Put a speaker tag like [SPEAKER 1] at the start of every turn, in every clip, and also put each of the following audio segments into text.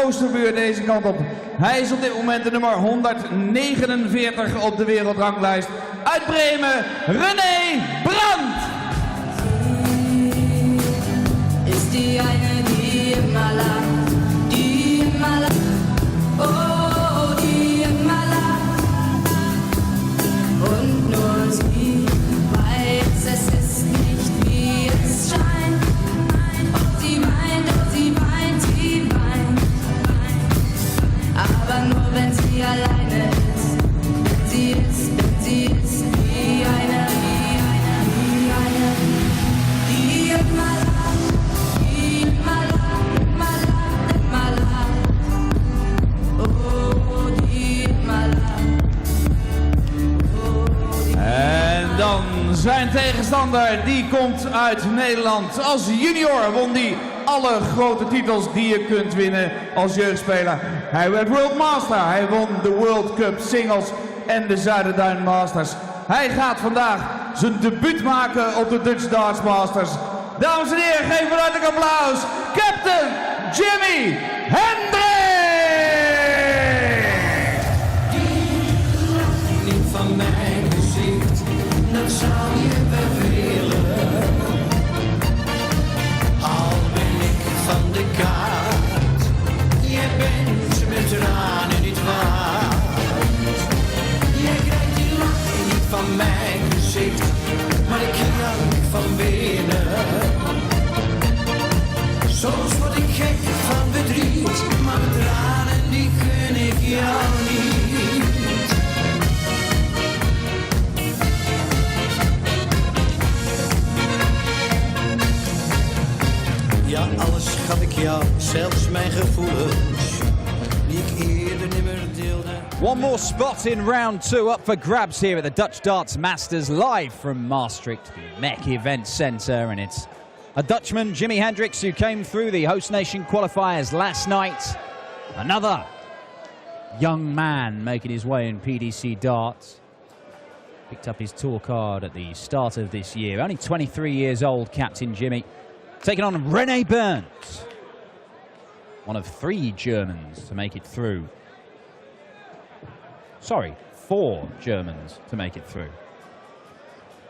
[SPEAKER 1] Oosterbuur deze kant op. Hij is op dit moment de nummer 149 op de wereldranglijst. Uit Bremen, René Berndt.
[SPEAKER 2] Ist die eine, die immer lacht, die immer lacht, oh, die immer lacht. Und nur sie weiß, es ist nicht wie es scheint. Und sie weint, sie weint. Aber nur wenn sie alleine ist, wenn sie ist wie eine, die immer lacht, die immer lacht, immer lacht, immer lacht. Oh, die immer lacht.
[SPEAKER 1] En dan zijn tegenstander, die komt uit Nederland. Als junior won die alle grote titels die je kunt winnen als jeugdspeler. Hij werd World Master, hij won de World Cup Singles en de Zuiderduin Masters. Hij gaat vandaag zijn debuut maken op de Dutch Darts Masters. Dames en heren, geef een hartelijk applaus. Captain Jimi Hendriks!
[SPEAKER 3] Niet van mijn gezicht, dat zou je bevelen. Al ben ik van de kaart, je bent met tranen niet waard. Jij krijgt die lach niet van mijn gezicht, maar ik jank van binnen. Soms word ik gek van verdriet, maar mijn tranen die gun ik jou niet. Ja, alles gaf ik jou, zelfs mijn gevoelens, die ik eerder nimmer deelde.
[SPEAKER 4] One more spot in round 2 up for grabs here at the Dutch Darts Masters, live from Maastricht, the MEC Event Centre, and it's a Dutchman, Jimi Hendriks, who came through the host nation qualifiers last night. Another young man making his way in PDC darts. Picked up his tour card at the start of this year. Only 23 years old, Captain Jimmy. Taking on René Berndt, one of 3 Germans to make it through. Sorry, 4 Germans to make it through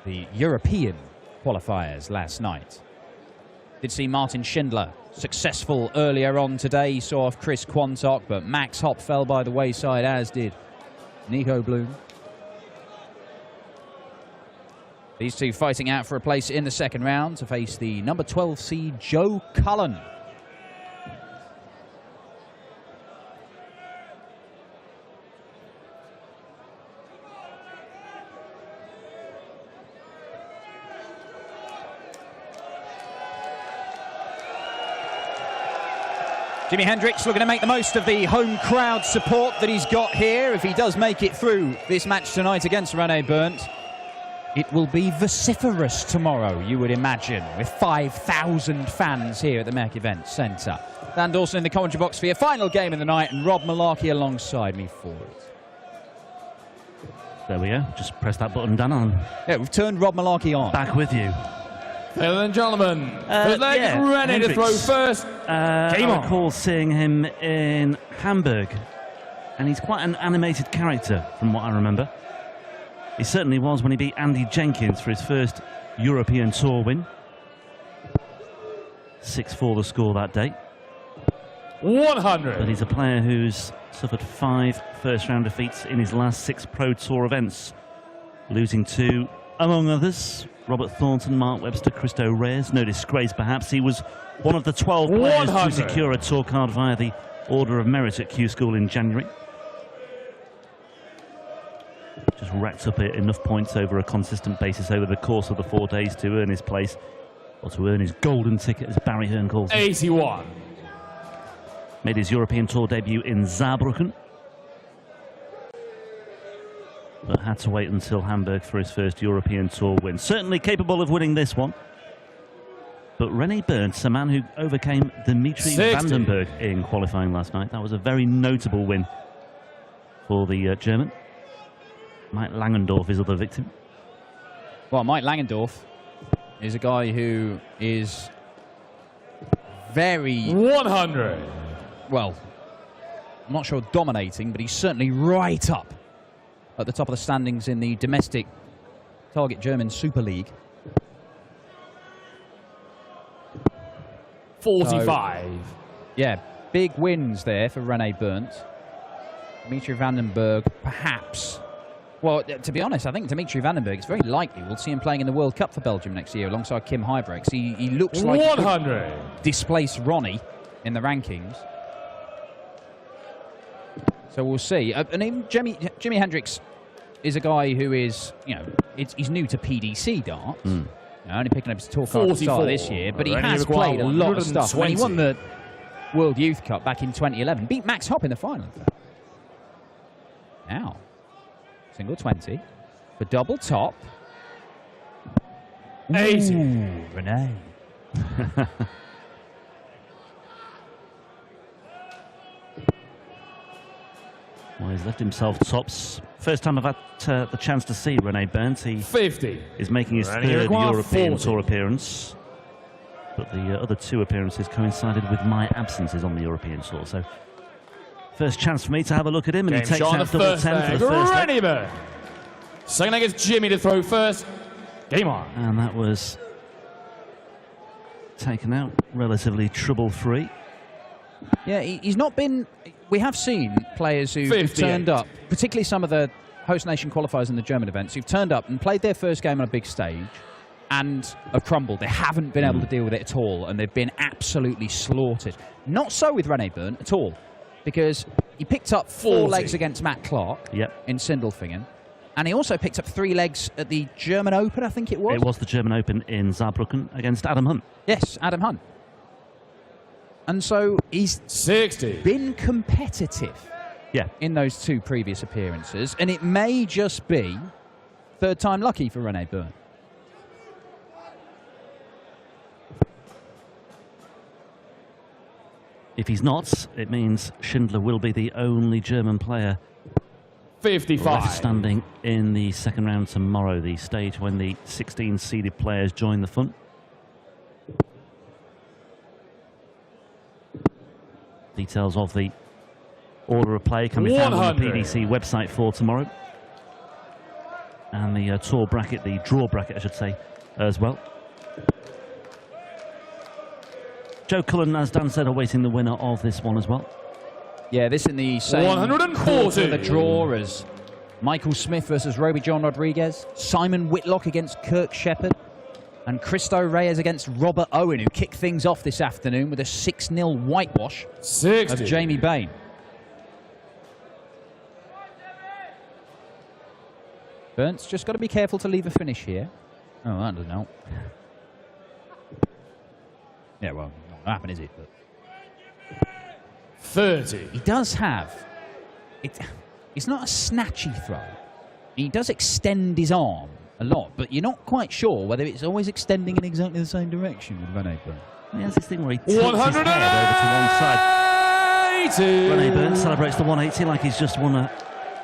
[SPEAKER 4] the European qualifiers last night. Did see Martin Schindler successful earlier on today. He saw off Chris Quantock, but Max Hopp fell by the wayside, as did Nico Bloom. These two fighting out for a place in the second round to face the number 12 seed Joe Cullen. Jimi Hendriks looking to make the most of the home crowd support that he's got here. If he does make it through this match tonight against René Berndt, it will be vociferous tomorrow, you would imagine, with 5,000 fans here at the MEC Event Centre. Dan Dawson in the commentary box for your final game of the night, and Rob Malarkey alongside me for it.
[SPEAKER 5] There we go. Just press that button, Dan, on.
[SPEAKER 4] Yeah, we've turned Rob Malarkey on.
[SPEAKER 5] Back with you.
[SPEAKER 1] Ladies and gentlemen, first leg is ready to throw first.
[SPEAKER 5] I recall seeing him in Hamburg, and he's quite an animated character from what I remember. He certainly was when he beat Andy Jenkins for his first European Tour win. 6-4 the score that day.
[SPEAKER 1] 100.
[SPEAKER 5] But he's a player who's suffered 5 first-round defeats in his last 6 Pro Tour events, losing to, among others, Robert Thornton, Mark Webster, Christo Reyes. No disgrace, perhaps. He was one of the 12 players to secure a tour card via the Order of Merit at Q School in January. Just racked up enough points over a consistent basis over the course of the 4 days to earn his place, or to earn his golden ticket, as Barry Hearn calls it.
[SPEAKER 1] 81.
[SPEAKER 5] Made his European Tour debut in Saarbrücken, but had to wait until Hamburg for his first European Tour win. Certainly capable of winning this one. But René Berndt, a man who overcame Dimitri Vandenberg in qualifying last night. That was a very notable win for the German. Mike Langendorf, his other victim.
[SPEAKER 4] Well, Mike Langendorf is a guy who is very...
[SPEAKER 1] 100.
[SPEAKER 4] Well, I'm not sure dominating, but he's certainly right up at the top of the standings in the domestic Target German Super League.
[SPEAKER 1] 45.
[SPEAKER 4] So, yeah, big wins there for René Berndt. Dimitri Vandenberg, perhaps. Well, to be honest, I think Dimitri Vandenberg, it's very likely we'll see him playing in the World Cup for Belgium next year alongside Kim Huybrechts. He looks like
[SPEAKER 1] 100.
[SPEAKER 4] he could displace Ronnie in the rankings. So we'll see. And even Jimi Hendriks is a guy who is, you know, he's new to PDC darts. You know, only picking up his tour card at the start of this year, but he has played a lot of stuff. When he won the World Youth Cup back in 2011, beat Max Hopp in the final. Now, single 20 for double top.
[SPEAKER 1] 80.
[SPEAKER 4] Ooh, René.
[SPEAKER 5] Well, he's left himself tops. First time I've had the chance to see René Berndt. He
[SPEAKER 1] 50.
[SPEAKER 5] is making his third European Tour appearance. But the other two appearances coincided with my absences on the European Tour. So, first chance for me to have a look at him, and he takes out double 10 for the first leg.
[SPEAKER 1] René Berndt. Second leg is Jimmy to throw first. Game on.
[SPEAKER 5] And that was taken out relatively trouble-free.
[SPEAKER 4] Yeah, he's not been... We have seen players who've turned up, particularly some of the host nation qualifiers in the German events, who've turned up and played their first game on a big stage and have crumbled. They haven't been able to deal with it at all, and they've been absolutely slaughtered. Not so with René Berndt at all, because he picked up 4 legs against Matt Clark in Sindelfingen, and he also picked up 3 legs at the German Open, I think it was.
[SPEAKER 5] It was the German Open in Saarbrücken against Adam Hunt.
[SPEAKER 4] Yes, Adam Hunt. And so he's
[SPEAKER 1] 60.
[SPEAKER 4] been competitive in those 2 previous appearances, and it may just be third time lucky for René Berndt.
[SPEAKER 5] If he's not, it means Schindler will be the only German player
[SPEAKER 1] 55.
[SPEAKER 5] left standing in the second round tomorrow, the stage when the 16 seeded players join the fun. Details of the order of play can be found on the PDC website for tomorrow. And the tour bracket, the draw bracket, I should say, as well. Joe Cullen, as Dan said, awaiting the winner of this one as well.
[SPEAKER 4] Yeah, this in the same
[SPEAKER 1] 140
[SPEAKER 4] of the draw as Michael Smith versus Roby John Rodriguez, Simon Whitlock against Kirk Shepherd, and Cristo Reyes against Robert Owen, who kicked things off this afternoon with a 6-0 whitewash
[SPEAKER 1] 60.
[SPEAKER 4] of Jamie Bain. Berndt just got to be careful to leave a finish here. Oh, I don't know. Yeah, well, not going to happen, is it? But
[SPEAKER 1] 30.
[SPEAKER 4] he does have... It's not a snatchy throw. He does extend his arm a lot, but you're not quite sure whether it's always extending in exactly the same direction with René Berndt.
[SPEAKER 5] He has this thing where he tilts his head over to one side.
[SPEAKER 1] 80.
[SPEAKER 5] René Berndt celebrates the 180 like he's just won a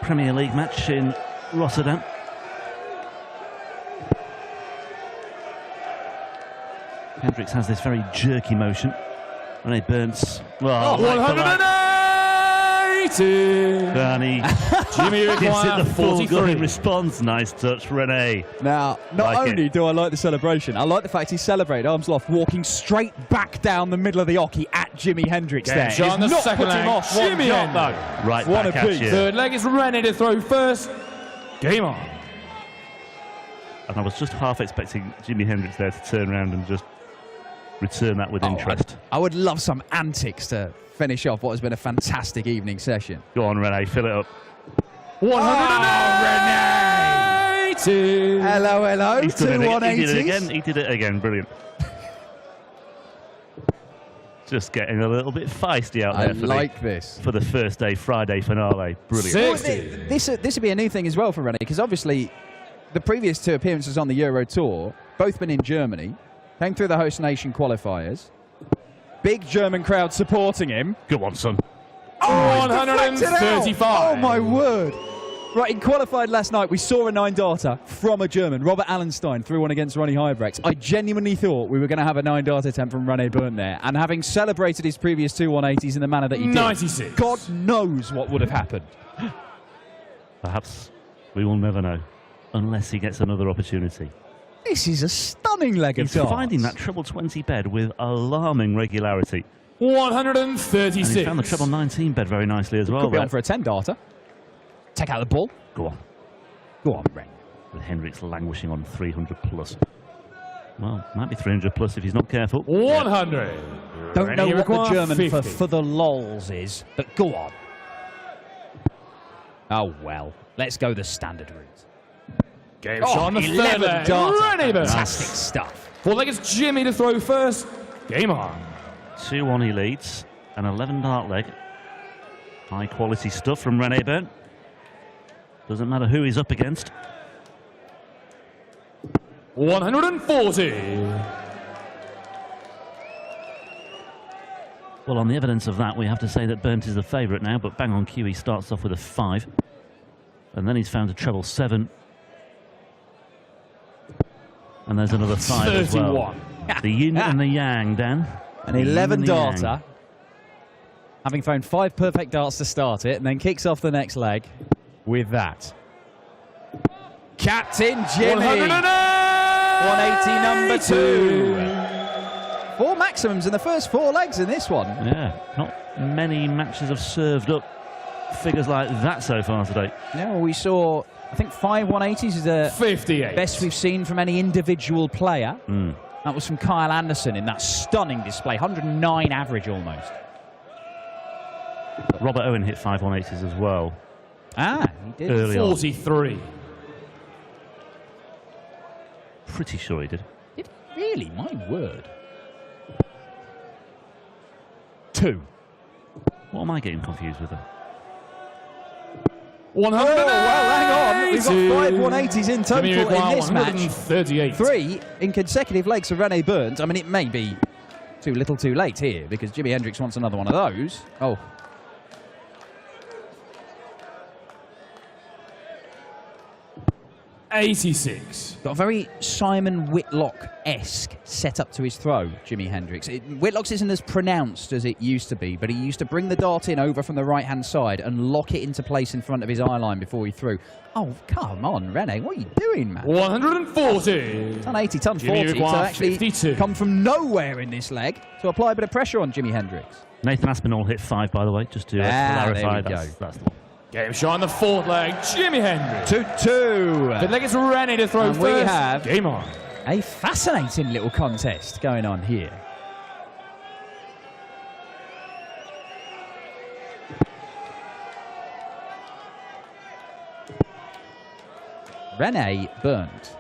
[SPEAKER 5] Premier League match in Rotterdam. Hendriks has this very jerky motion. René Berndt, well,
[SPEAKER 1] 180.
[SPEAKER 5] and he
[SPEAKER 1] Jimmy
[SPEAKER 5] gives it the full
[SPEAKER 1] 43.
[SPEAKER 5] going response. Nice touch, René.
[SPEAKER 4] Now, not only do I like the celebration, I like the fact he celebrated arms aloft, walking straight back down the middle of the hockey at Jimi Hendriks there.
[SPEAKER 1] Shot on the
[SPEAKER 4] not
[SPEAKER 1] second
[SPEAKER 4] put him
[SPEAKER 1] leg.
[SPEAKER 4] off
[SPEAKER 1] Jimmy
[SPEAKER 4] one shot, though.
[SPEAKER 5] Right
[SPEAKER 4] One
[SPEAKER 5] back at
[SPEAKER 4] apiece.
[SPEAKER 5] you.
[SPEAKER 1] Third leg is René to throw first. Game on.
[SPEAKER 5] And I was just half expecting Jimi Hendriks there to turn around and just return that with interest.
[SPEAKER 4] I would love some antics to finish off what has been a fantastic evening session.
[SPEAKER 5] Go on, René, fill it up.
[SPEAKER 1] 180.
[SPEAKER 4] Hello, hello.
[SPEAKER 5] He's done
[SPEAKER 4] Two
[SPEAKER 5] it. He
[SPEAKER 4] 180s.
[SPEAKER 5] did it again. He did it again. Brilliant. Just getting a little bit feisty out there
[SPEAKER 4] for
[SPEAKER 5] the first day Friday finale. Brilliant.
[SPEAKER 1] 60.
[SPEAKER 4] This would be a new thing as well for René, because obviously the previous 2 appearances on the Euro Tour, both been in Germany, came through the host nation qualifiers. Big German crowd supporting him.
[SPEAKER 5] Go on, son.
[SPEAKER 1] Oh, 135.
[SPEAKER 4] Oh, my word. Right, in qualified last night, we saw a 9-darter from a German, Robert Allenstein, threw one against Ronnie Hendriks. I genuinely thought we were going to have a 9-darter attempt from René Berndt there, and having celebrated his previous 2 180s in the manner that he did,
[SPEAKER 1] 96.
[SPEAKER 4] God knows what would have happened.
[SPEAKER 5] Perhaps we will never know, unless he gets another opportunity.
[SPEAKER 4] This is a stunning leg of
[SPEAKER 5] He's
[SPEAKER 4] darts.
[SPEAKER 5] finding that treble 20 bed with alarming regularity.
[SPEAKER 1] 136.
[SPEAKER 5] And he's found the treble 19 bed very nicely as well.
[SPEAKER 4] Could be on for a 10-darter. Take out the ball.
[SPEAKER 5] Go on.
[SPEAKER 4] Go on, Ren.
[SPEAKER 5] With Hendriks languishing on 300 plus. Well, might be 300 plus if he's not careful.
[SPEAKER 1] 100.
[SPEAKER 4] Don't know what the German
[SPEAKER 1] 50.
[SPEAKER 4] for the lols is, but go on. Oh, well. Let's go the standard route.
[SPEAKER 1] Game shot on the third
[SPEAKER 4] 11
[SPEAKER 1] leg.
[SPEAKER 4] darter.
[SPEAKER 1] René Berndt.
[SPEAKER 4] Fantastic stuff.
[SPEAKER 1] Fourth leg, it's Jimmy to throw first. Game on.
[SPEAKER 5] 2-1 he leads. An 11 dart leg. High quality stuff from René Berndt. Doesn't matter who he's up against.
[SPEAKER 1] 140.
[SPEAKER 5] Well, on the evidence of that, we have to say that Berndt is the favourite now, but bang on cue, he starts off with a 5. And then he's found a treble 7. And there's another 5 as well.
[SPEAKER 1] 31.
[SPEAKER 5] The yin and the yang, Dan.
[SPEAKER 4] An
[SPEAKER 5] The yin
[SPEAKER 4] 11
[SPEAKER 5] and the yang.
[SPEAKER 4] darter, having found 5 perfect darts to start it, and then kicks off the next leg with that. Captain Jimmy, 180 number 2. 4 maximums in the first 4 legs in this one.
[SPEAKER 5] Yeah, not many matches have served up figures like that so far today.
[SPEAKER 4] No, we saw, I think 5 180s is the
[SPEAKER 1] 58.
[SPEAKER 4] best we've seen from any individual player. That was from Kyle Anderson in that stunning display, 109 average almost.
[SPEAKER 5] Robert Owen hit 5 180s as well.
[SPEAKER 4] Ah, he did.
[SPEAKER 5] Early on.
[SPEAKER 1] 43.
[SPEAKER 5] Pretty sure he did.
[SPEAKER 4] Did he really? My word. 2.
[SPEAKER 5] What am I getting confused with?
[SPEAKER 1] 100.
[SPEAKER 4] Oh, well, hang on. We've got 5 180s in total
[SPEAKER 1] Jimmy
[SPEAKER 4] in
[SPEAKER 1] McGuire,
[SPEAKER 4] this match.
[SPEAKER 1] 138.
[SPEAKER 4] 3 in consecutive legs for René Berndt. I mean, it may be too little too late here because Jimi Hendrix wants another one of those. Oh.
[SPEAKER 1] '86.
[SPEAKER 4] Got a very Simon Whitlock-esque setup to his throw, Jimi Hendrix. Whitlock's isn't as pronounced as it used to be, but he used to bring the dart in over from the right-hand side and lock it into place in front of his eye line before he threw. Oh, come on, René, what are you doing, man?
[SPEAKER 1] 140.
[SPEAKER 4] Ton 80, ton
[SPEAKER 1] Jimmy
[SPEAKER 4] 40 to
[SPEAKER 1] McGuire,
[SPEAKER 4] actually
[SPEAKER 1] 52.
[SPEAKER 4] come from nowhere in this leg to apply a bit of pressure on Jimi Hendrix.
[SPEAKER 5] Nathan Aspinall hit 5, by the way, just to clarify. That's the one.
[SPEAKER 1] Game shot on the fourth leg. Jimi Hendrix.
[SPEAKER 4] 2-2.
[SPEAKER 1] Fifth leg, it's René to throw
[SPEAKER 4] And
[SPEAKER 1] first.
[SPEAKER 4] we have
[SPEAKER 1] Game on.
[SPEAKER 4] a fascinating little contest going on here. René Berndt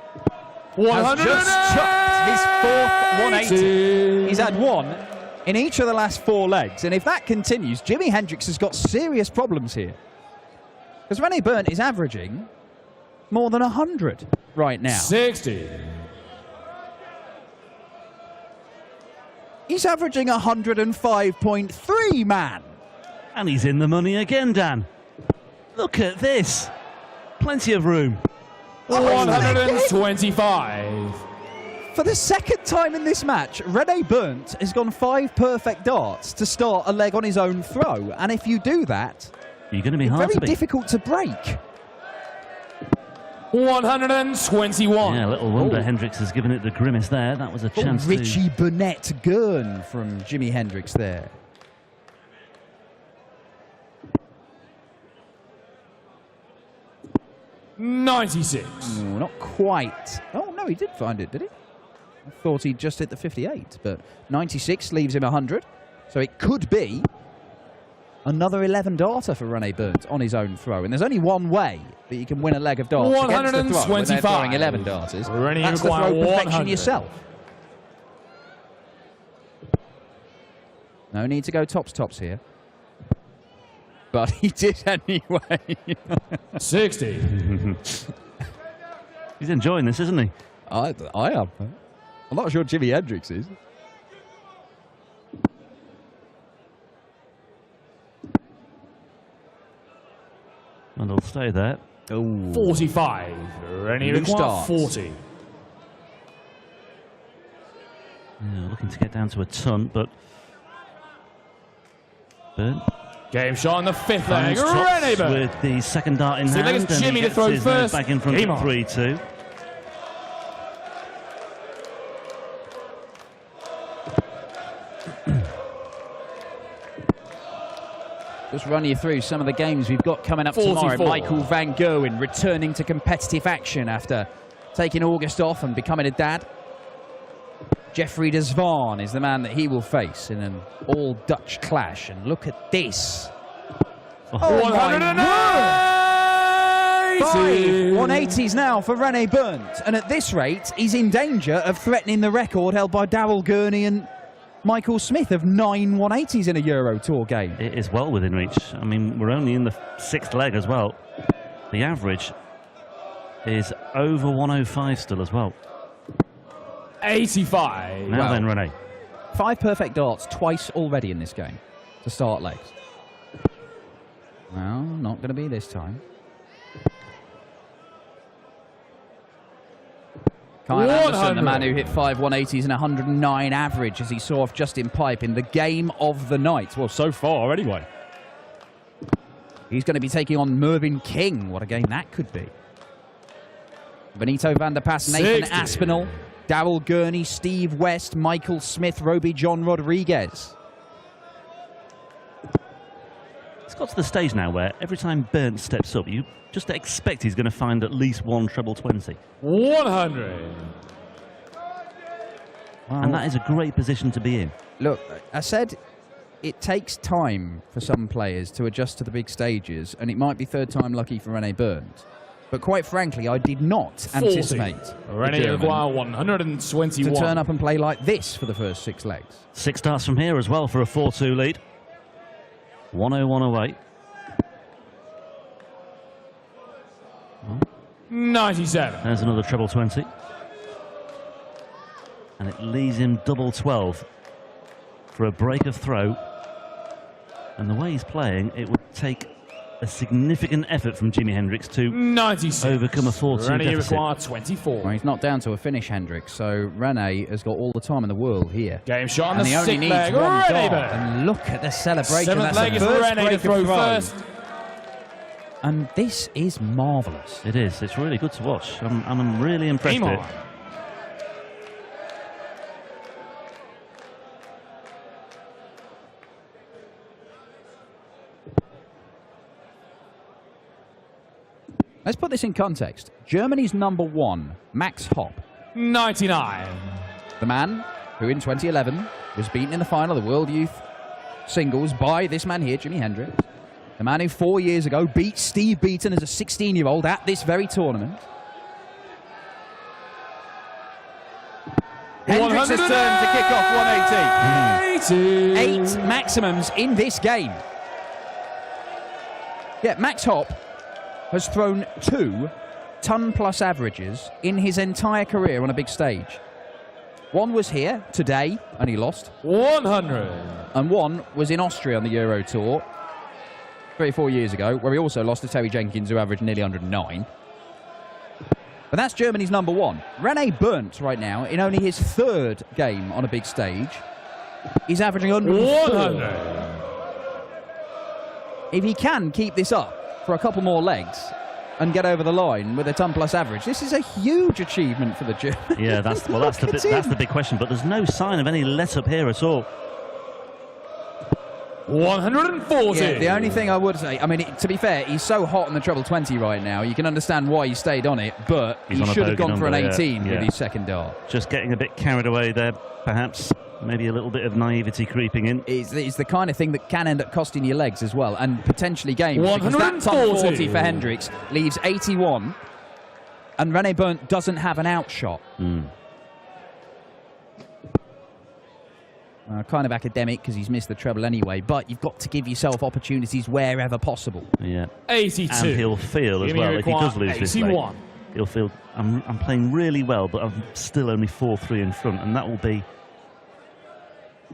[SPEAKER 4] has just chucked his 4th 180. He's had 1 in each of the last 4 legs, and if that continues, Jimi Hendrix has got serious problems here. Because René Berndt is averaging more than 100 right now.
[SPEAKER 1] 60.
[SPEAKER 4] He's averaging 105.3, man.
[SPEAKER 5] And he's in the money again, Dan. Look at this. Plenty of room.
[SPEAKER 1] 125.
[SPEAKER 4] For the second time in this match, René Berndt has gone 5 perfect darts to start a leg on his own throw. And if you do that,
[SPEAKER 5] You're going to be
[SPEAKER 4] it's
[SPEAKER 5] hard
[SPEAKER 4] very
[SPEAKER 5] to beat.
[SPEAKER 4] difficult to break.
[SPEAKER 1] 121.
[SPEAKER 5] Yeah, little wonder Hendricks has given it the grimace there. That was a chance
[SPEAKER 4] Richie Burnett Gurn from Jimi Hendrix there.
[SPEAKER 1] to 96.
[SPEAKER 4] Oh, not quite. Oh, no, he did find it, did he? I thought he'd just hit the 58, but 96 leaves him 100. So it could be another 11 darter for René Berndt on his own throw. And there's only one way that you can win a leg of darts against the throw when they're throwing 11 darters.
[SPEAKER 1] René
[SPEAKER 4] That's the
[SPEAKER 1] McGuire,
[SPEAKER 4] throw perfection
[SPEAKER 1] 100.
[SPEAKER 4] yourself. No need to go tops here. But he did anyway.
[SPEAKER 1] 60.
[SPEAKER 5] He's enjoying this, isn't he?
[SPEAKER 4] I am. I'm not sure Jimi Hendrix is.
[SPEAKER 5] And he'll stay there.
[SPEAKER 4] Ooh.
[SPEAKER 1] 45. Rennie
[SPEAKER 4] Loose
[SPEAKER 1] require
[SPEAKER 4] darts.
[SPEAKER 1] 40.
[SPEAKER 5] Yeah, looking to get down to a ton, but Berndt
[SPEAKER 1] Game shot on the 5th leg.
[SPEAKER 5] finds
[SPEAKER 1] Rennie
[SPEAKER 5] tops
[SPEAKER 1] Berndt.
[SPEAKER 5] with the second dart in
[SPEAKER 1] So
[SPEAKER 5] hand,
[SPEAKER 1] it's
[SPEAKER 5] and
[SPEAKER 1] Jimmy
[SPEAKER 5] he
[SPEAKER 1] to throw
[SPEAKER 5] gets his nose
[SPEAKER 1] first.
[SPEAKER 5] back in front
[SPEAKER 1] Game
[SPEAKER 5] of
[SPEAKER 1] on.
[SPEAKER 5] 3-2.
[SPEAKER 4] Just run you through some of the games we've got coming up
[SPEAKER 1] 44.
[SPEAKER 4] tomorrow. Michael van Gerwen returning to competitive action after taking August off and becoming a dad. Jeffrey de Zwaan is the man that he will face in an all-Dutch clash. And look at this. Oh,
[SPEAKER 1] 180.
[SPEAKER 4] 180s now for René Berndt. And at this rate, he's in danger of threatening the record held by Daryl Gurney and Michael Smith of 9 180s in a Euro Tour game.
[SPEAKER 5] It is well within reach. I mean, we're only in the 6th leg as well. The average is over 105 still as well.
[SPEAKER 1] 85.
[SPEAKER 5] Now then, René.
[SPEAKER 4] 5 perfect darts twice already in this game to start legs. Well, not going to be this time. Kyle Anderson, the man who hit 5 180s and 109 average as he saw off Justin Pipe in the game of the night. Well, so far anyway. He's going to be taking on Mervyn King. What a game that could be. Benito van der Pas, Nathan
[SPEAKER 1] 60.
[SPEAKER 4] Aspinall, Daryl Gurney, Steve West, Michael Smith, Roby John Rodriguez.
[SPEAKER 5] It's got to the stage now where every time Berndt steps up, you just expect he's going to find at least one treble 20.
[SPEAKER 1] 100.
[SPEAKER 5] And that is a great position to be in.
[SPEAKER 4] Look, I said it takes time for some players to adjust to the big stages, and it might be third time lucky for René Berndt. But quite frankly, I did not
[SPEAKER 1] 40.
[SPEAKER 4] anticipate the
[SPEAKER 1] René
[SPEAKER 4] German
[SPEAKER 1] require 121.
[SPEAKER 4] to turn up and play like this for the first 6 legs.
[SPEAKER 5] 6 starts from here as well for a 4-2 lead. 101 away.
[SPEAKER 1] 97.
[SPEAKER 5] There's another treble 20. And it leaves him double 12 for a break of throw. And the way he's playing, it would take a significant effort from Jimi Hendriks to
[SPEAKER 1] 96.
[SPEAKER 5] overcome a 4-2
[SPEAKER 1] René
[SPEAKER 5] deficit.
[SPEAKER 1] require 24.
[SPEAKER 4] Well, he's not down to a finish, Hendriks, so René has got all the time in the world here.
[SPEAKER 1] Game shot on
[SPEAKER 4] And
[SPEAKER 1] the
[SPEAKER 4] he only
[SPEAKER 1] 6th
[SPEAKER 4] needs
[SPEAKER 1] leg.
[SPEAKER 4] one
[SPEAKER 1] René
[SPEAKER 4] dart.
[SPEAKER 1] Berndt.
[SPEAKER 4] And look at the celebration.
[SPEAKER 1] 7th
[SPEAKER 4] That's
[SPEAKER 1] leg
[SPEAKER 4] the
[SPEAKER 1] is for
[SPEAKER 4] first
[SPEAKER 1] René to
[SPEAKER 4] break
[SPEAKER 1] throw
[SPEAKER 4] of throw.
[SPEAKER 1] first.
[SPEAKER 4] And this is marvellous.
[SPEAKER 5] It is. It's really good to watch. I'm really impressed
[SPEAKER 1] Game
[SPEAKER 5] with it.
[SPEAKER 1] on.
[SPEAKER 4] Let's put this in context. Germany's #1, Max Hopp,
[SPEAKER 1] 99.
[SPEAKER 4] the man who in 2011 was beaten in the final of the World Youth Singles by this man here, Jimi Hendriks. The man who 4 years ago beat Steve Beaton as a 16-year-old at this very tournament. Hendriks has turned to kick off 180. 8 maximums in this game. Yeah, Max Hopp has thrown 2 ton-plus averages in his entire career on a big stage. One was here today, and he lost.
[SPEAKER 1] 100.
[SPEAKER 4] And one was in Austria on the Euro Tour 3 or 4 years ago, where he also lost to Terry Jenkins, who averaged nearly 109. But that's Germany's #1. René Berndt right now, in only his 3rd game on a big stage, he's averaging 104.
[SPEAKER 1] 100.
[SPEAKER 4] If he can keep this up for a couple more legs and get over the line with a ton-plus average, this is a huge achievement for the Germans.
[SPEAKER 5] Yeah, that's the big question. But there's no sign of any let-up here at all.
[SPEAKER 1] 140.
[SPEAKER 4] Yeah, the only thing I would say, I mean, to be fair, he's so hot on the treble 20 right now, you can understand why he stayed on it, but
[SPEAKER 5] He's
[SPEAKER 4] he
[SPEAKER 5] on a
[SPEAKER 4] should have
[SPEAKER 5] bogey
[SPEAKER 4] gone for an
[SPEAKER 5] number,
[SPEAKER 4] 18
[SPEAKER 5] yeah.
[SPEAKER 4] with his second dart.
[SPEAKER 5] Just getting a bit carried away there, perhaps. Maybe a little bit of naivety creeping in.
[SPEAKER 4] It's the kind of thing that can end up costing you legs as well, and potentially games. Because that top
[SPEAKER 1] 140
[SPEAKER 4] 40 for Hendriks leaves 81, and René Berndt doesn't have an outshot. Kind of academic because he's missed the treble anyway, but you've got to give yourself opportunities wherever possible.
[SPEAKER 5] Yeah.
[SPEAKER 1] 82.
[SPEAKER 5] And he'll feel as
[SPEAKER 1] Jimmy
[SPEAKER 5] well, if he does lose this leg,
[SPEAKER 1] 81.
[SPEAKER 5] he'll feel, I'm playing really well, but I'm still only 4-3 in front, and that will be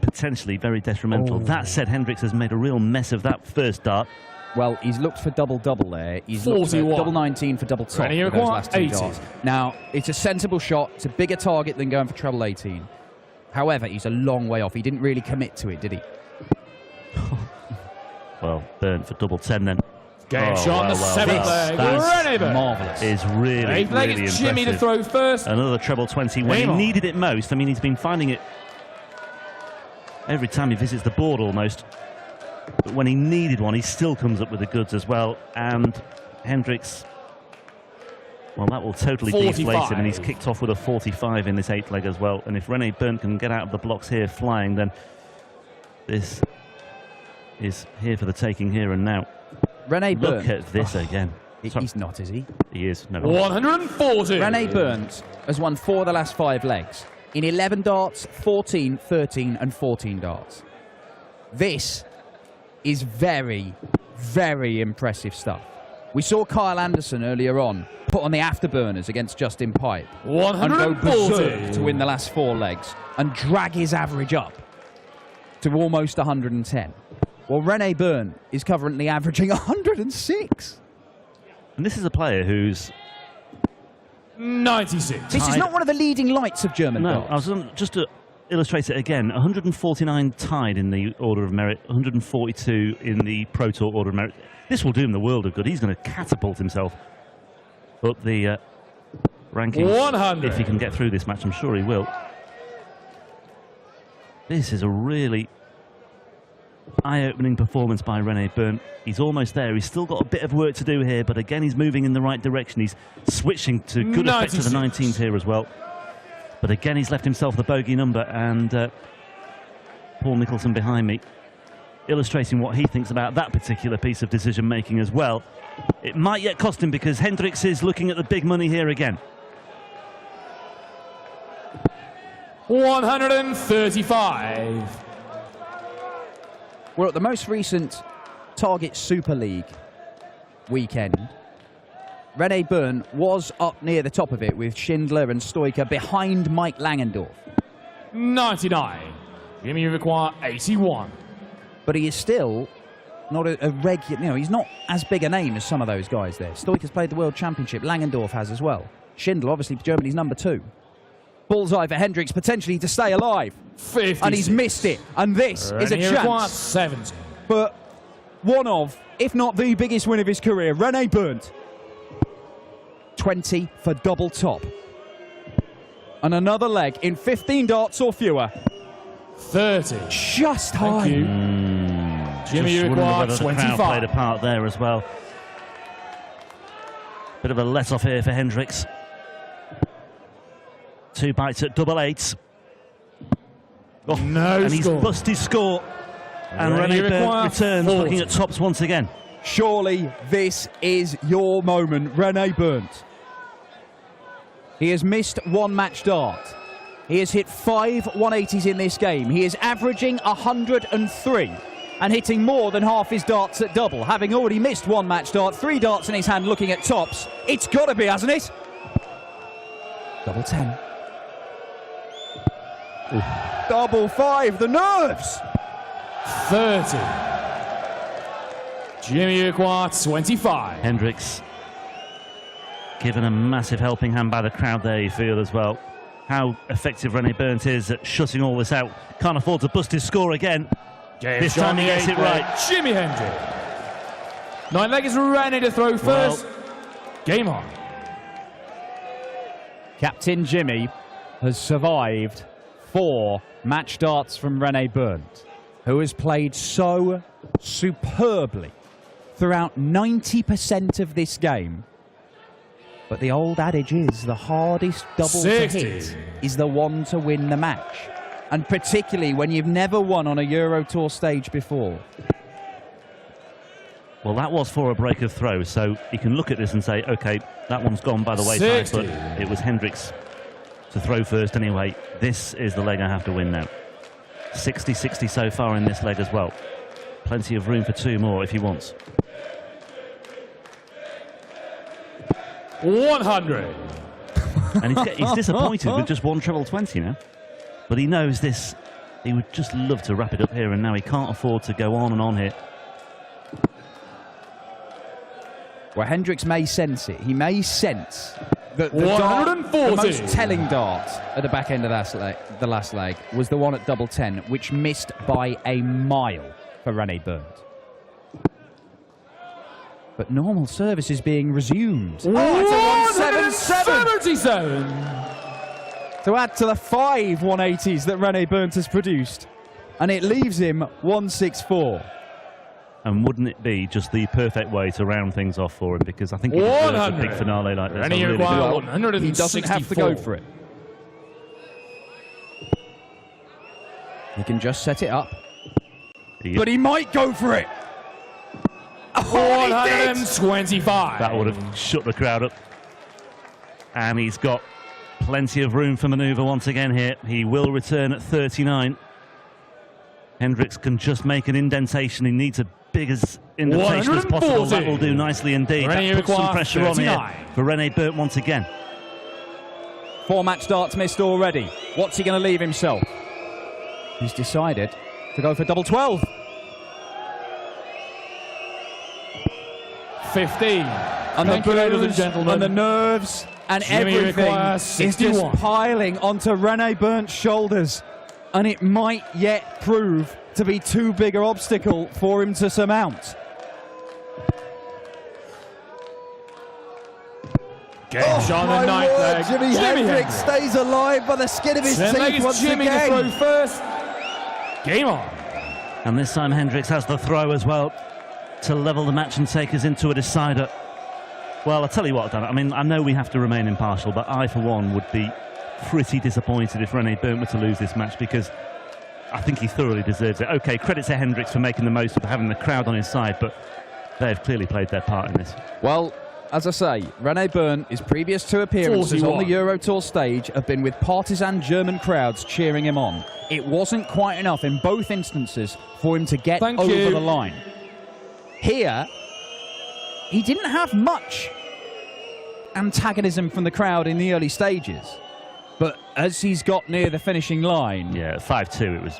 [SPEAKER 5] potentially very detrimental. That said, Hendriks has made a real mess of that first dart.
[SPEAKER 4] Well, he's looked for double-double there. He's
[SPEAKER 6] 41.
[SPEAKER 4] looked for double 19 for double top
[SPEAKER 6] Ready,
[SPEAKER 4] with those
[SPEAKER 6] required
[SPEAKER 4] last two
[SPEAKER 6] 80.
[SPEAKER 4] darts. Now, it's a sensible shot. It's a bigger target than going for treble 18. However, he's a long way off. He didn't really commit to it, did he?
[SPEAKER 5] Well, Berndt for double 10 then.
[SPEAKER 6] Game shot on the seventh leg. René Berndt.
[SPEAKER 4] Marvellous.
[SPEAKER 5] Is really,
[SPEAKER 6] Eighth leg
[SPEAKER 5] really
[SPEAKER 6] is Jimmy to
[SPEAKER 5] impressive.
[SPEAKER 6] throw first.
[SPEAKER 5] Another treble 20 when he
[SPEAKER 6] Game on.
[SPEAKER 5] needed it most. I mean, he's been finding it every time he visits the board almost. But when he needed one, he still comes up with the goods as well. And Hendriks, well, that will totally
[SPEAKER 6] 45.
[SPEAKER 5] deflate him. And he's kicked off with a 45 in this 8th leg as well. And if René Berndt can get out of the blocks here flying, then this is here for the taking here and now.
[SPEAKER 4] René Berndt.
[SPEAKER 5] Look at this again. Sorry.
[SPEAKER 4] He's not, is he?
[SPEAKER 5] He is. No.
[SPEAKER 6] 140.
[SPEAKER 4] René Berndt has won 4 of the last 5 legs in 11 darts, 14, 13 and 14 darts. This is very, very impressive stuff. We saw Kyle Anderson earlier on put on the afterburners against Justin Pipe and go
[SPEAKER 6] 140
[SPEAKER 4] berserk to win the last 4 legs and drag his average up to almost 110. Well, René Berndt is currently averaging 106.
[SPEAKER 5] And this is a player who's
[SPEAKER 6] 96.
[SPEAKER 4] This is not one of the leading lights of German
[SPEAKER 5] No,
[SPEAKER 4] darts.
[SPEAKER 5] I was just to illustrate it again. 149 tied in the order of merit, 142 in the Pro Tour order of merit. This will do him the world of good. He's going to catapult himself up the rankings
[SPEAKER 6] 100.
[SPEAKER 5] if he can get through this match. I'm sure he will. This is a really eye-opening performance by René Berndt. He's almost there. He's still got a bit of work to do here, but again, he's moving in the right direction. He's switching to good effect to the 19s here as well. But again, he's left himself the bogey number, and Paul Nicholson behind me, illustrating what he thinks about that particular piece of decision-making as well. It might yet cost him because Hendriks is looking at the big money here again.
[SPEAKER 6] 135.
[SPEAKER 4] We're at the most recent Target Super League weekend. René Berndt was up near the top of it with Schindler and Stoiker behind Mike Langendorf.
[SPEAKER 6] 99. Jimmy require 81.
[SPEAKER 4] But he is still not a regular, he's not as big a name as some of those guys there. Stoiker's played the World Championship, Langendorf has as well. Schindler, obviously, Germany's number 2. Bullseye for Hendriks, potentially to stay alive.
[SPEAKER 6] 50.
[SPEAKER 4] And he's missed it. And this is a chance
[SPEAKER 6] 70.
[SPEAKER 4] for one of, if not the biggest win of his career, René Berndt. 20 for double top. And another leg in 15 darts or fewer.
[SPEAKER 6] 30.
[SPEAKER 4] Just
[SPEAKER 6] Thank
[SPEAKER 4] high.
[SPEAKER 6] you. Jimmy,
[SPEAKER 5] Just
[SPEAKER 6] you
[SPEAKER 5] wonder
[SPEAKER 6] require
[SPEAKER 5] whether the crowd
[SPEAKER 6] 25.
[SPEAKER 5] played a part there as well. Bit of a let-off here for Hendriks. 2 bites at double 8s. Oh,
[SPEAKER 6] No
[SPEAKER 5] and he's
[SPEAKER 6] score.
[SPEAKER 5] bust his score. And
[SPEAKER 6] Ready,
[SPEAKER 5] René Berndt
[SPEAKER 6] require
[SPEAKER 5] returns
[SPEAKER 6] 40.
[SPEAKER 5] looking at tops once again.
[SPEAKER 4] Surely this is your moment, René Berndt. He has missed 1 match dart. He has hit 5 180s in this game. He is averaging 103 and hitting more than half his darts at double. Having already missed 1 match dart, 3 darts in his hand looking at tops. It's got to be, hasn't it? Double 10. Ooh. Double 5, the nerves!
[SPEAKER 6] 30. Jimmy require 25.
[SPEAKER 5] Hendriks given a massive helping hand by the crowd there, you feel as well. How effective René Berndt is at shutting all this out. Can't afford to bust his score again. This time he gets it right.
[SPEAKER 6] Jimmy Hendriks. 9 leg is René to throw first. Game on.
[SPEAKER 4] Captain Jimmy has survived 4 match darts from René Berndt, who has played so superbly throughout 90% of this game. But the old adage is the hardest double
[SPEAKER 6] 60.
[SPEAKER 4] to hit is the one to win the match. And particularly when you've never won on a Euro Tour stage before.
[SPEAKER 5] Well, that was for a break of throw, so you can look at this and say, OK, that one's gone by the wayside,
[SPEAKER 6] 60.
[SPEAKER 5] but it was Hendriks to throw first anyway. This is the leg I have to win now. 60-60 so far in this leg as well. Plenty of room for 2 more if he wants.
[SPEAKER 6] 100.
[SPEAKER 5] And he's disappointed with just 1 treble 20 now. But he knows this. He would just love to wrap it up here, and now he can't afford to go on and on here.
[SPEAKER 4] where Hendriks may sense it. He may sense that the
[SPEAKER 6] 140.
[SPEAKER 4] most telling dart at the back end of the last leg was the one at double 10, which missed by a mile for René Berndt. But normal service is being resumed. Oh, it's a 177. To add to the 5 180s that René Berndt has produced. And it leaves him 164.
[SPEAKER 5] And wouldn't it be just the perfect way to round things off for him? Because I think he deserves a big finale like this.
[SPEAKER 6] He
[SPEAKER 4] doesn't have to go for it. He can just set it up. But he might go for it.
[SPEAKER 6] 125.
[SPEAKER 5] That would have shut the crowd up. And he's got plenty of room for manoeuvre once again here. He will return at 39. Hendriks can just make an indentation. He needs a big as indentation as possible. That will do nicely indeed. That puts some pressure on here for René Berndt once again.
[SPEAKER 4] 4 match darts missed already. What's he going to leave himself? He's decided to go for double 12.
[SPEAKER 6] 15.
[SPEAKER 4] And
[SPEAKER 6] Thank you, ladies and gentlemen.
[SPEAKER 4] And the nerves and everything is just piling onto René Berndt's shoulders. And it might yet prove to be too big an obstacle for him to surmount.
[SPEAKER 6] Game shot on the ninth leg.
[SPEAKER 4] Jimi Hendriks stays alive by the skin of his teeth once
[SPEAKER 6] Jimmy
[SPEAKER 4] again.
[SPEAKER 6] to throw first. Game on.
[SPEAKER 5] And this time Hendriks has the throw as well to level the match and take us into a decider. Well, I'll tell you what, Dan, I mean, I know we have to remain impartial, but I, for one, would be pretty disappointed if René Berndt were to lose this match, because I think he thoroughly deserves it. Okay, credit to Hendriks for making the most of having the crowd on his side, but they've clearly played their part in this.
[SPEAKER 4] Well, as I say, René Berndt, his previous 2 appearances
[SPEAKER 6] 41.
[SPEAKER 4] on the Euro Tour stage have been with partisan German crowds cheering him on. It wasn't quite enough in both instances for him to get over the line. Here, he didn't have much antagonism from the crowd in the early stages. But as he's got near the finishing line...
[SPEAKER 5] Yeah, 5-2, it was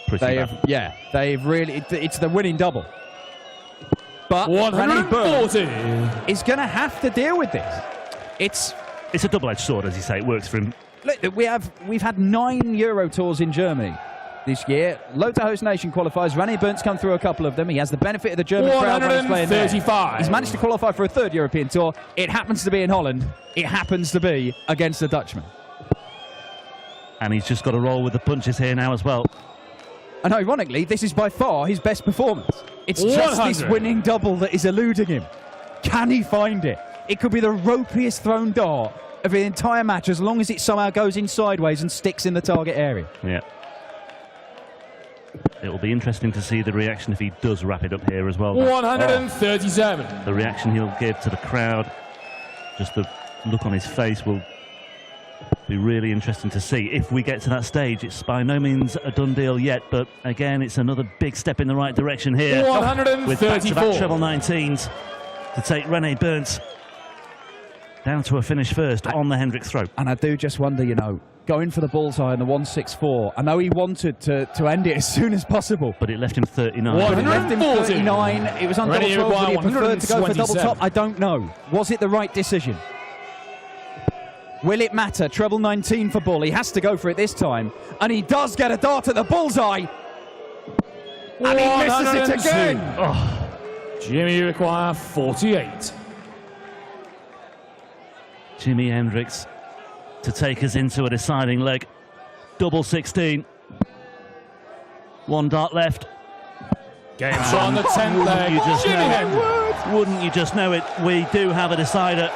[SPEAKER 5] pretty bad.
[SPEAKER 4] They've really... It's the winning double. But
[SPEAKER 6] 140
[SPEAKER 4] is going to have to deal with this. It's
[SPEAKER 5] a double-edged sword, as you say. It works for him.
[SPEAKER 4] Look, we've had 9 Euro Tours in Germany this year. Loads of host nation qualifiers. René Berndt come through a couple of them. He has the benefit of the German crowd when he's playing there. He's managed to qualify for a 3rd European Tour. It happens to be in Holland. It happens to be against a Dutchman.
[SPEAKER 5] And he's just got to roll with the punches here now as well.
[SPEAKER 4] And ironically, this is by far his best performance. It's just this winning double that is eluding him. Can he find it? It could be the ropiest thrown dart of the entire match, as long as it somehow goes in sideways and sticks in the target area.
[SPEAKER 5] Yeah. It will be interesting to see the reaction if he does wrap it up here as well.
[SPEAKER 6] 137.
[SPEAKER 5] The reaction he'll give to the crowd, just the look on his face will be really interesting to see. If we get to that stage, it's by no means a done deal yet, but again, it's another big step in the right direction here.
[SPEAKER 6] 134.
[SPEAKER 5] With back-to-back treble 19s to take René Berndt down to a finish first on the Hendriks throw.
[SPEAKER 4] And I do just wonder, you know, going for the bullseye on the 164. I know he wanted to end it as soon as possible.
[SPEAKER 5] But it left him 39.
[SPEAKER 4] But it left him 39. It was on double 12. Would he have preferred to go for double top? I don't know. Was it the right decision? Will it matter? Treble 19 for Bull. He has to go for it this time. And he does get a dart at the bullseye. And he misses it again.
[SPEAKER 6] Oh. Jimmy, you require 48.
[SPEAKER 5] Jimi Hendriks to take us into a deciding leg. Double 16. 1 dart left.
[SPEAKER 6] Game shot on the 10th leg.
[SPEAKER 5] Wouldn't you just know it? We do have a decider.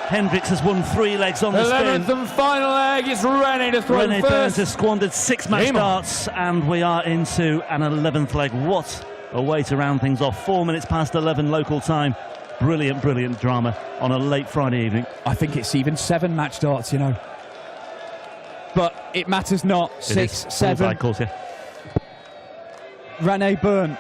[SPEAKER 5] Hendriks has won 3 legs on the spin.
[SPEAKER 6] 11th and final leg is René to throw
[SPEAKER 5] René
[SPEAKER 6] first.
[SPEAKER 5] Berndt has squandered 6 match darts, and we are into an 11th leg. What a way to round things off. 4 minutes past 11 local time. Brilliant, brilliant drama on a late Friday evening.
[SPEAKER 4] I think it's even 7 match darts, you know. But it matters not. 6, 7.
[SPEAKER 5] Of course, yeah.
[SPEAKER 4] René Berndt.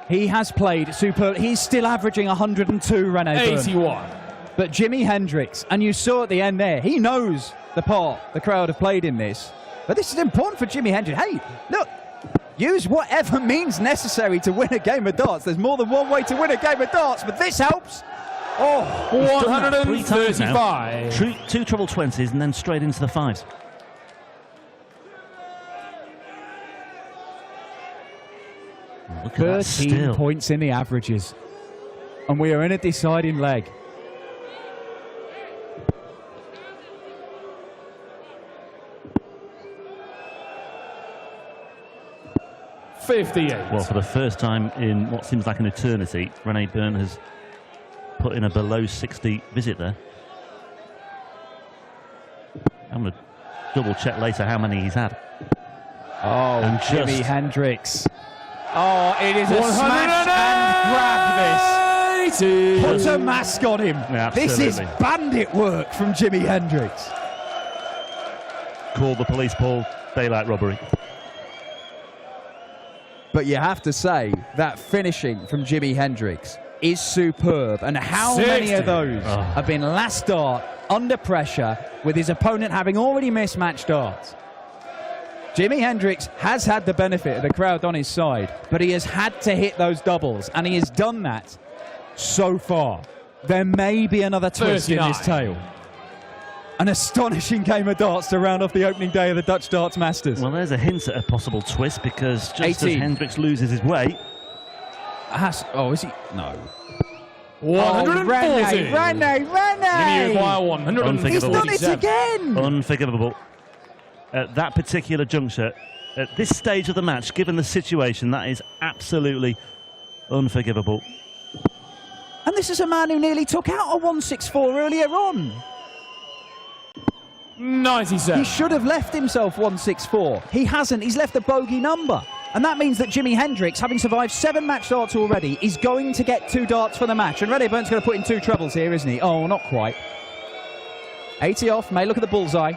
[SPEAKER 4] He has played super. He's still averaging 102, René Berndt.
[SPEAKER 6] 81.
[SPEAKER 4] But Jimi Hendriks, and you saw at the end there, he knows the part the crowd have played in this. But this is important for Jimi Hendriks. Hey, look, Use whatever means necessary to win a game of darts. There's more than one way to win a game of darts, but this helps. Oh,
[SPEAKER 6] 135.
[SPEAKER 5] Two treble 20s and then straight into the 5s. Look at that
[SPEAKER 4] 13
[SPEAKER 5] still.
[SPEAKER 4] points in the averages. And we are in a deciding leg.
[SPEAKER 5] Well, for the first time in what seems like an eternity, Rene Berndt has put in a below 60 visit there. I'm going to double check later how many he's had.
[SPEAKER 4] Oh,
[SPEAKER 5] And
[SPEAKER 4] Jimi
[SPEAKER 5] just-
[SPEAKER 4] Hendriks. Oh, it is a smash and grab this. Put a mask on him.
[SPEAKER 5] Yeah,
[SPEAKER 4] this is
[SPEAKER 5] absolutely.
[SPEAKER 4] bandit work from Jimi Hendriks.
[SPEAKER 5] Call the police, Paul. Daylight robbery.
[SPEAKER 4] But you have to say that finishing from Jimi Hendriks is superb. And how many
[SPEAKER 6] 60.
[SPEAKER 4] of those
[SPEAKER 5] Oh.
[SPEAKER 4] have been last start under pressure with his opponent having already missed match darts? Jimi Hendriks has had the benefit of the crowd on his side, but he has had to hit those doubles, and he has done that so far. There may be another twist in his
[SPEAKER 6] 39.
[SPEAKER 4] tail. An astonishing game of darts to round off the opening day of the Dutch Darts Masters.
[SPEAKER 5] Well, there's a hint at a possible twist because just
[SPEAKER 4] 18.
[SPEAKER 5] as Hendriks loses his way,
[SPEAKER 4] Oh, is he? No.
[SPEAKER 6] 140.
[SPEAKER 4] Rene!
[SPEAKER 6] Jimmy require 147.
[SPEAKER 4] He's done it again!
[SPEAKER 5] unforgivable. At that particular juncture, at this stage of the match, given the situation, that is absolutely unforgivable.
[SPEAKER 4] And this is a man who nearly took out a 164 earlier on.
[SPEAKER 6] 97.
[SPEAKER 4] He should have left himself 164. He hasn't. He's left a bogey number. And that means that Jimi Hendriks, having survived 7 match darts already, is going to get 2 darts for the match. And Rene Berndt going to put in 2 trebles here, isn't he? Oh, not quite. 80 off. May look at the bullseye.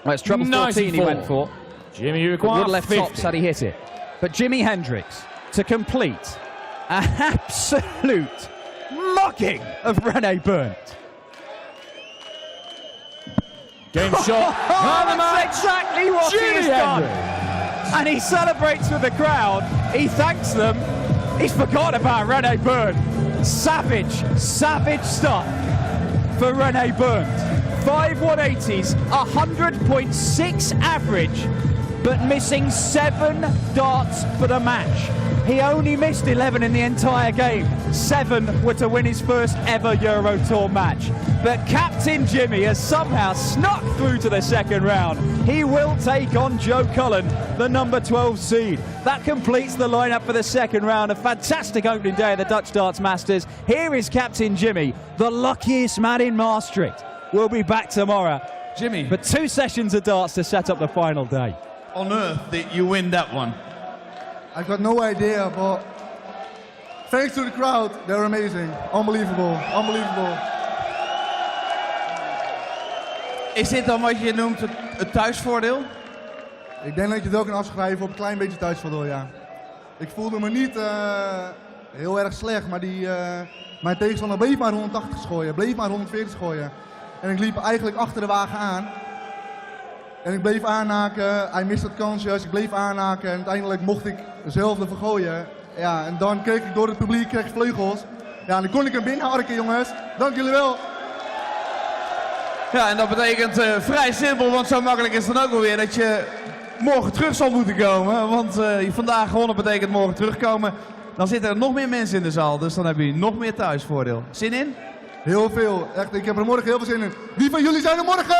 [SPEAKER 4] Right, it's treble 14 he
[SPEAKER 6] 94.
[SPEAKER 4] went for.
[SPEAKER 6] Jimmy
[SPEAKER 4] Would
[SPEAKER 6] require
[SPEAKER 4] have left
[SPEAKER 6] 50.
[SPEAKER 4] tops had he hit it. But Jimi Hendriks to complete an absolute mugging of Rene Berndt.
[SPEAKER 6] Game shot. And the match.
[SPEAKER 4] That's exactly what he has
[SPEAKER 6] Jimi
[SPEAKER 4] done.
[SPEAKER 6] Hendriks.
[SPEAKER 4] And he celebrates with the crowd. He thanks them. He's forgotten about Rene Berndt. Savage stuff for Rene Berndt. 5 180s, 100.6 average, but missing 7 darts for the match. He only missed 11 in the entire game. 7 were to win his first ever Euro Tour match. But Captain Jimmy has somehow snuck through to the second round. He will take on Joe Cullen, the number 12 seed. That completes the lineup for the second round. A fantastic opening day of the Dutch Darts Masters. Here is Captain Jimmy, the luckiest man in Maastricht. We'll be back tomorrow
[SPEAKER 1] Jimmy,
[SPEAKER 4] for 2 sessions of darts to set up the final day.
[SPEAKER 1] on earth did you win that one?
[SPEAKER 7] I've got no idea, but thanks to the crowd, they're amazing. Unbelievable, unbelievable.
[SPEAKER 1] Is dit dan wat je noemt het thuisvoordeel?
[SPEAKER 7] Ik denk dat je het wel kan afschrijven op een klein beetje thuisvoordeel, ja. Ik voelde me niet heel erg slecht, maar mijn tegenstander bleef maar 180 gooien, bleef maar 140 gooien. En ik liep eigenlijk achter de wagen aan. En ik bleef aanhaken, hij miste het kansjes, ik bleef aanhaken en uiteindelijk mocht ik zelf ervoor gooien. Ja, en dan kreeg ik door het publiek kreeg ik vleugels. Ja, en dan kon ik hem binnenharken, jongens. Dank jullie wel.
[SPEAKER 1] Ja, en dat betekent vrij simpel, want zo makkelijk is het dan ook alweer dat je morgen terug zal moeten komen. Want vandaag gewonnen betekent morgen terugkomen. Dan zitten er nog meer mensen in de zaal, dus dan hebben jullie nog meer thuisvoordeel. Zin in?
[SPEAKER 7] Heel veel, echt, ik heb er morgen heel veel zin in. Wie van jullie zijn er morgen?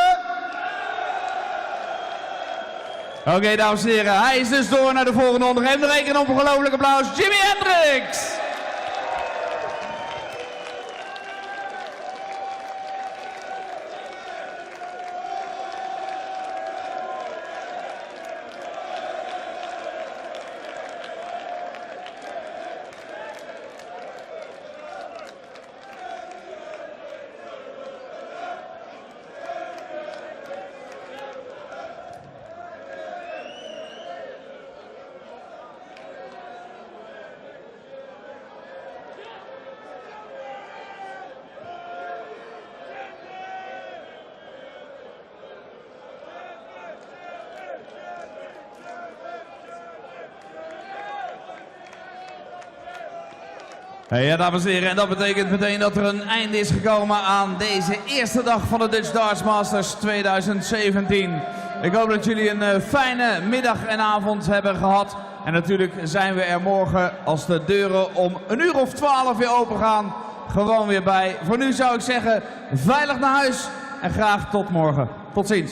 [SPEAKER 1] Oké, dames en heren, hij is dus door naar de volgende ronde. Geef nog een ongelooflijk applaus, Jimi Hendriks! Ja, dames en heren, en dat betekent meteen dat er een einde is gekomen aan deze eerste dag van de Dutch Darts Masters 2017. Ik hoop dat jullie een fijne middag en avond hebben gehad. En natuurlijk zijn we er morgen, als de deuren om 12:00 weer open gaan, gewoon weer bij. Voor nu zou ik zeggen, veilig naar huis en graag tot morgen. Tot ziens.